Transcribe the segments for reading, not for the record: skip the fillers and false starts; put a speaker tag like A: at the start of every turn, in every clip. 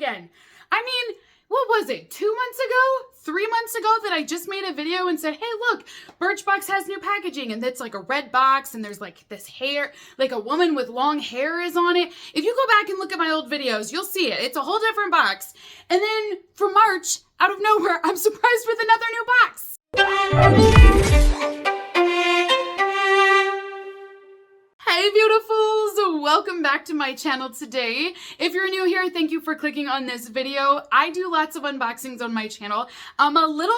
A: again. I mean, what was it, 2 months ago, 3 months ago that I just made a video and said, hey, look, Birchbox has new packaging, and it's like a red box and there's like this hair, like a woman with long hair is on it. If you go back and look at my old videos, you'll see it. It's a whole different box. And then for March, out of nowhere, I'm surprised with another new box. Hey beautifuls, welcome back to my channel today. If you're new here, thank you for clicking on this video. I do lots of unboxings on my channel. I'm a little,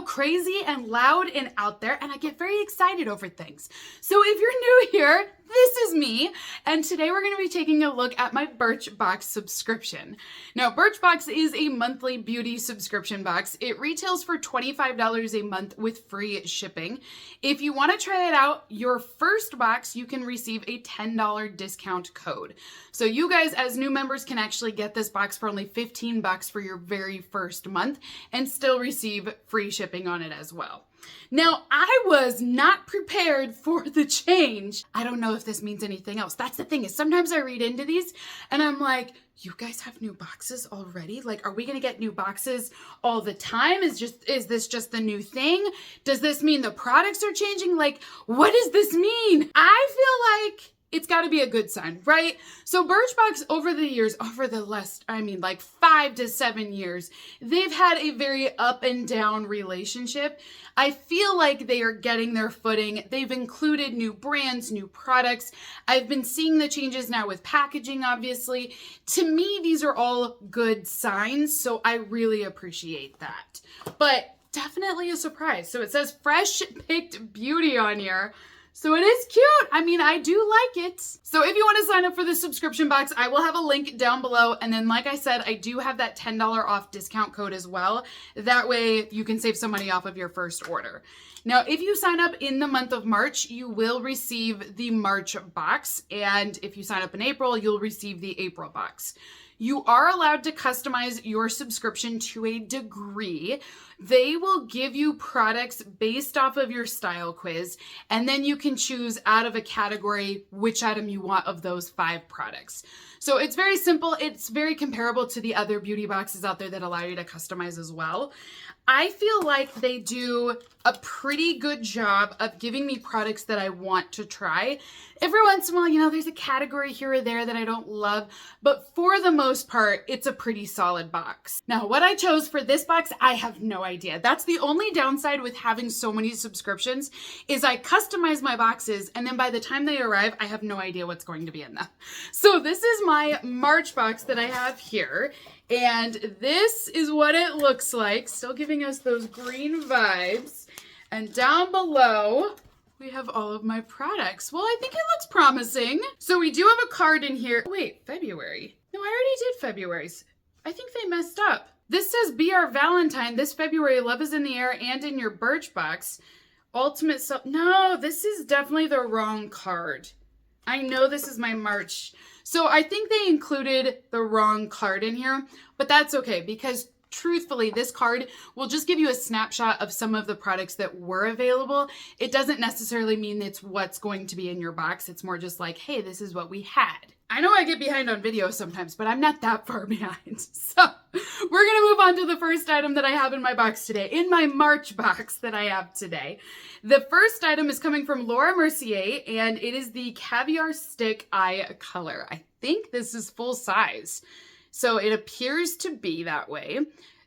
A: crazy and loud and out there, and I get very excited over things. So if you're new here, this is me, and today we're going to be taking a look at my Birchbox subscription. Now, Birchbox is a monthly beauty subscription box. It retails for $25 a month with free shipping. If you want to try it out, your first box, you can receive a $10 discount code. So you guys, as new members, can actually get this box for only $15 for your very first month and still receive free shipping on it as well. Now, I was not prepared for the change. I don't know if this means anything else. That's the thing, is sometimes I read into these and I'm like, you guys have new boxes already? Like, are we gonna get new boxes all the time? Is this just the new thing? Does this mean the products are changing? Like, what does this mean? I feel like it's got to be a good sign, right? So Birchbox over the years, over the last, 5 to 7 years, they've had a very up and down relationship. I feel like they are getting their footing. They've included new brands, new products. I've been seeing the changes now with packaging, obviously. To me, these are all good signs, so I really appreciate that. But definitely a surprise. So it says Fresh Picked Beauty on here. So it is cute. I do like it. So if you want to sign up for the subscription box, I will have a link down below. And then, like I said, I do have that $10 off discount code as well. That way you can save some money off of your first order. Now, if you sign up in the month of March, you will receive the March box. And if you sign up in April, you'll receive the April box. You are allowed to customize your subscription to a degree. They will give you products based off of your style quiz, and then you can choose out of a category which item you want of those 5 products. So it's very simple. It's very comparable to the other beauty boxes out there that allow you to customize as well. I feel like they do a pretty good job of giving me products that I want to try. Every once in a while, there's a category here or there that I don't love, but for the most part, it's a pretty solid box. Now, what I chose for this box, I have no idea. That's the only downside with having so many subscriptions, is I customize my boxes, and then by the time they arrive, I have no idea what's going to be in them. So this is my March box that I have here. And this is what it looks like, still giving us those green vibes. And down below, we have all of my products. Well, I think it looks promising. So we do have a card in here. Wait, February. No, I already did February's. I think they messed up. This says Be Our Valentine this February. Love is in the air and in your Birchbox. Ultimate self. No, this is definitely the wrong card. I know this is my March. So I think they included the wrong card in here, but that's okay because truthfully, this card will just give you a snapshot of some of the products that were available. It doesn't necessarily mean it's what's going to be in your box. It's more just like, hey, this is what we had. I know I get behind on videos sometimes, but I'm not that far behind. So we're going to move on to the first item that I have in my box today, in my March box that I have today. The first item is coming from Mercier, and it is the Caviar Stick Eye Color. I think this is full size. So it appears to be that way.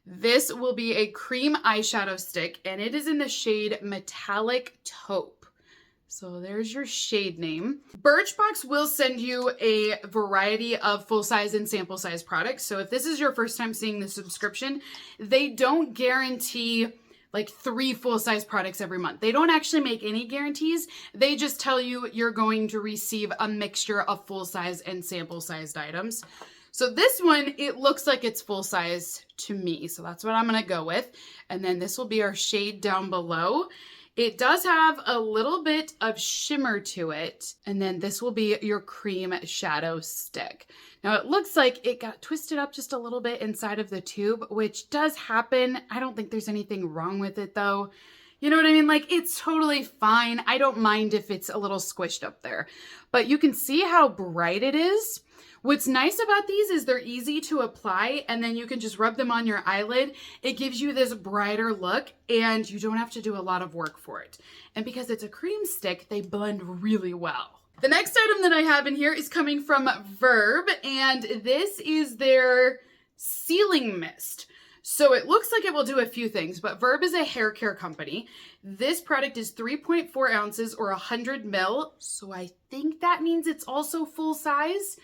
A: This will be a cream eyeshadow stick, and it is in the shade Metallic Taupe. So there's your shade name. Birchbox will send you a variety of full-size and sample-size products. So if this is your first time seeing the subscription, they don't guarantee like 3 full-size products every month. They don't actually make any guarantees. They just tell you you're going to receive a mixture of full-size and sample-sized items. So this one, it looks like it's full-size to me. So that's what I'm gonna go with. And then this will be our shade down below. It does have a little bit of shimmer to it, and then this will be your cream shadow stick. Now it looks like it got twisted up just a little bit inside of the tube, which does happen. I don't think there's anything wrong with it though. You know what I mean? Like, it's totally fine. I don't mind if it's a little squished up there, but you can see how bright it is. What's nice about these is they're easy to apply, and then you can just rub them on your eyelid. It gives you this brighter look, and you don't have to do a lot of work for it. And because it's a cream stick, they blend really well. The next item that I have in here is coming from Verb, and this is their sealing mist. So it looks like it will do a few things, but Verb is a hair care company. This product is 3.4 ounces or 100 ml, so I think that means it's also full size,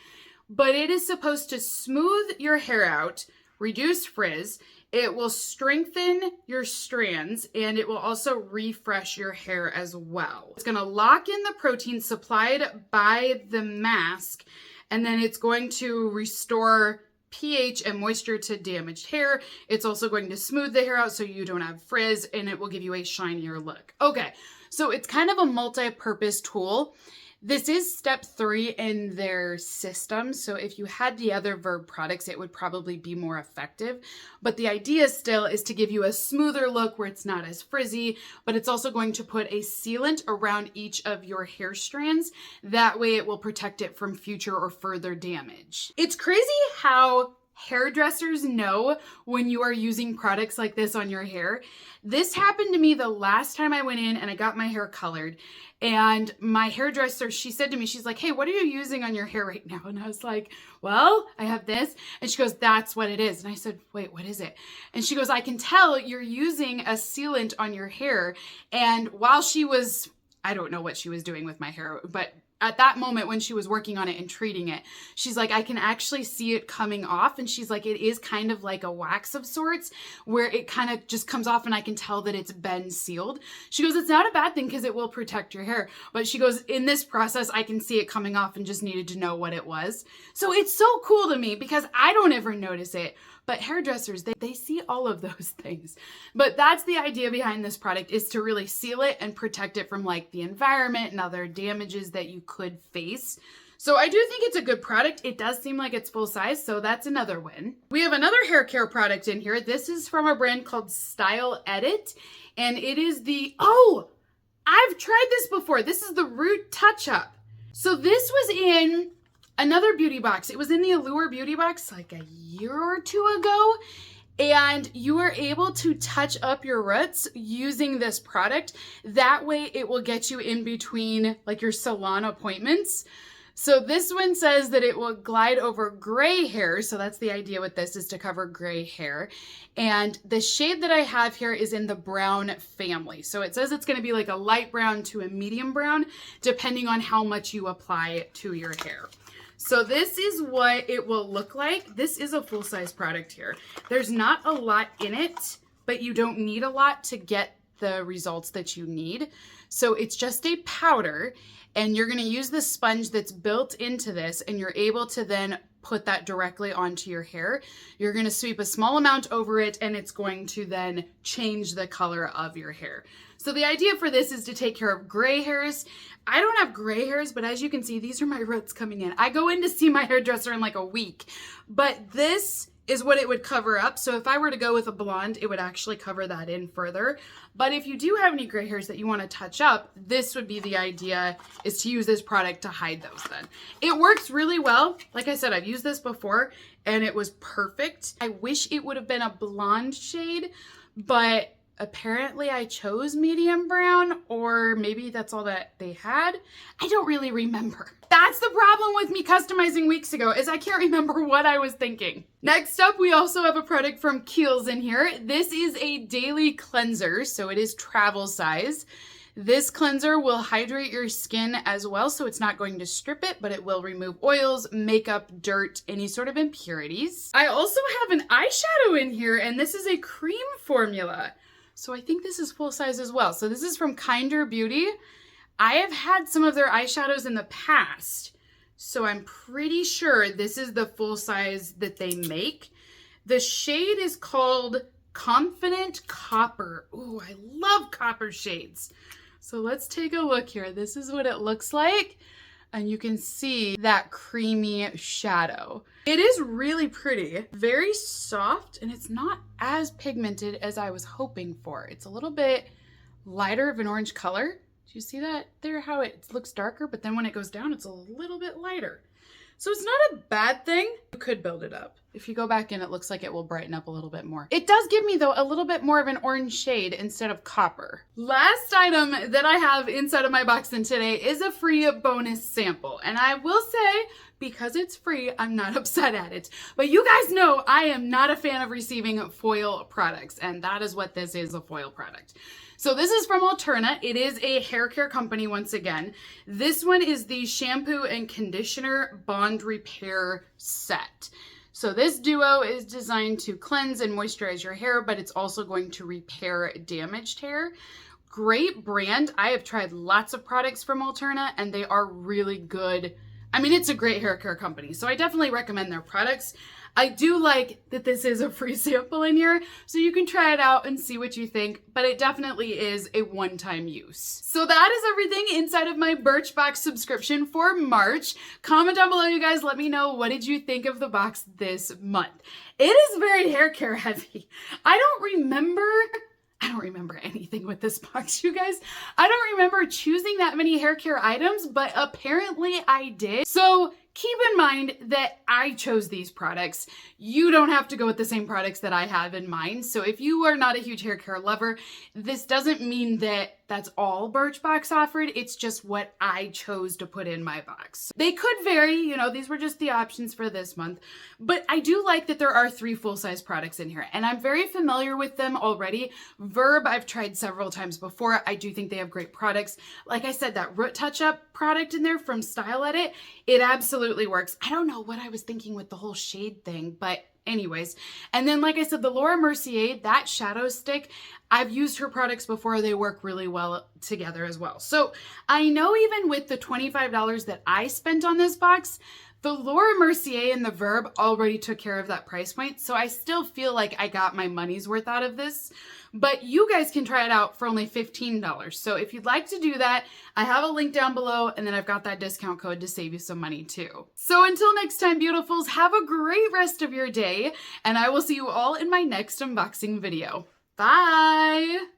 A: but it is supposed to smooth your hair out, reduce frizz, it will strengthen your strands, and it will also refresh your hair as well. It's gonna lock in the protein supplied by the mask, and then it's going to restore pH and moisture to damaged hair. It's also going to smooth the hair out so you don't have frizz, and it will give you a shinier look. Okay, so it's kind of a multi-purpose tool. This is step 3 in their system, so if you had the other Verb products, it would probably be more effective. But the idea still is to give you a smoother look where it's not as frizzy, but it's also going to put a sealant around each of your hair strands. That way it will protect it from future or further damage. It's crazy how hairdressers know when you are using products like this on your hair. This happened to me the last time I went in and I got my hair colored, and my hairdresser, she said to me, she's like, hey, what are you using on your hair right now? And I was like, well, I have this. And she goes, that's what it is. And I said, wait, what is it? And she goes, I can tell you're using a sealant on your hair. And while she was, I don't know what she was doing with my hair, but at that moment when she was working on it and treating it, she's like, I can actually see it coming off. And she's like, it is kind of like a wax of sorts where it kind of just comes off and I can tell that it's been sealed. She goes, it's not a bad thing because it will protect your hair. But she goes, in this process, I can see it coming off and just needed to know what it was. So it's so cool to me because I don't ever notice it. But hairdressers, they see all of those things. But that's the idea behind this product, is to really seal it and protect it from like the environment and other damages that you could face. So I do think it's a good product. It does seem like it's full size, so that's another win. We have another hair care product in here. This is from a brand called Style Edit, and it is the, oh, I've tried this before. This is the Root Touch Up. So this was in another beauty box. It was in the Allure beauty box like a year or two ago, and you are able to touch up your roots using this product. That way it will get you in between like your salon appointments. So this one says that it will glide over gray hair. So that's the idea with this, is to cover gray hair. And the shade that I have here is in the brown family. So it says it's going to be like a light brown to a medium brown, depending on how much you apply to your hair. So this is what it will look like. This is a full-size product here. There's not a lot in it, but you don't need a lot to get the results that you need. So it's just a powder, and you're going to use the sponge that's built into this, and you're able to then put that directly onto your hair. You're going to sweep a small amount over it, and it's going to then change the color of your hair. So the idea for this is to take care of gray hairs. I don't have gray hairs, but as you can see, these are my roots coming in. I go in to see my hairdresser in like a week, but this is what it would cover up. So if I were to go with a blonde, it would actually cover that in further. But if you do have any gray hairs that you want to touch up, this would be the idea, is to use this product to hide those then. It works really well. Like I said, I've used this before and it was perfect. I wish it would have been a blonde shade, but apparently I chose medium brown, or maybe that's all that they had. I don't really remember. That's the problem with me customizing weeks ago, is I can't remember what I was thinking. Next up, we also have a product from Kiehl's in here. This is a daily cleanser, so it is travel size. This cleanser will hydrate your skin as well, so it's not going to strip it, but it will remove oils, makeup, dirt, any sort of impurities. I also have an eyeshadow in here, and this is a cream formula. So I think this is full size as well. So this is from Kinder Beauty. I have had some of their eyeshadows in the past, so I'm pretty sure this is the full size that they make. The shade is called Confident Copper. Ooh, I love copper shades. So let's take a look here. This is what it looks like. And you can see that creamy shadow. It is really pretty, very soft, and it's not as pigmented as I was hoping for. It's a little bit lighter of an orange color. Do you see that there, how it looks darker, but then when it goes down, it's a little bit lighter. So it's not a bad thing. You could build it up. If you go back in, it looks like it will brighten up a little bit more. It does give me, though, a little bit more of an orange shade instead of copper. Last item that I have inside of my box in today is a free bonus sample. And I will say, because it's free, I'm not upset at it. But you guys know I am not a fan of receiving foil products, and that is what this is, a foil product. So this is from Alterna. It is a hair care company once again. This one is the shampoo and conditioner bond repair set. So this duo is designed to cleanse and moisturize your hair, but it's also going to repair damaged hair. Great brand. I have tried lots of products from Alterna and they are really good. I mean, it's a great hair care company, so I definitely recommend their products. I do like that this is a free sample in here, so you can try it out and see what you think, but it definitely is a one-time use. So that is everything inside of my Birchbox subscription for March. Comment down below, you guys. Let me know, what did you think of the box this month? It is very hair care heavy. I don't remember anything with this box, you guys. I don't remember choosing that many hair care items, but apparently I did. So keep in mind that I chose these products. You don't have to go with the same products that I have in mind. So if you are not a huge hair care lover, this doesn't mean that that's all Birchbox offered. It's just what I chose to put in my box. They could vary, you know, these were just the options for this month. But I do like that there are 3 full-size products in here, and I'm very familiar with them already. Verb, I've tried several times before. I do think they have great products. Like I said, that root touch-up product in there from Style Edit, it absolutely works. I don't know what I was thinking with the whole shade thing, but anyways. And then, like I said, the Laura Mercier, that shadow stick, I've used her products before. They work really well together as well. So I know even with the $25 that I spent on this box, the Laura Mercier and the Verb already took care of that price point. So I still feel like I got my money's worth out of this. But you guys can try it out for only $15. So if you'd like to do that, I have a link down below, and then I've got that discount code to save you some money too. So until next time, beautifuls, have a great rest of your day, and I will see you all in my next unboxing video. Bye!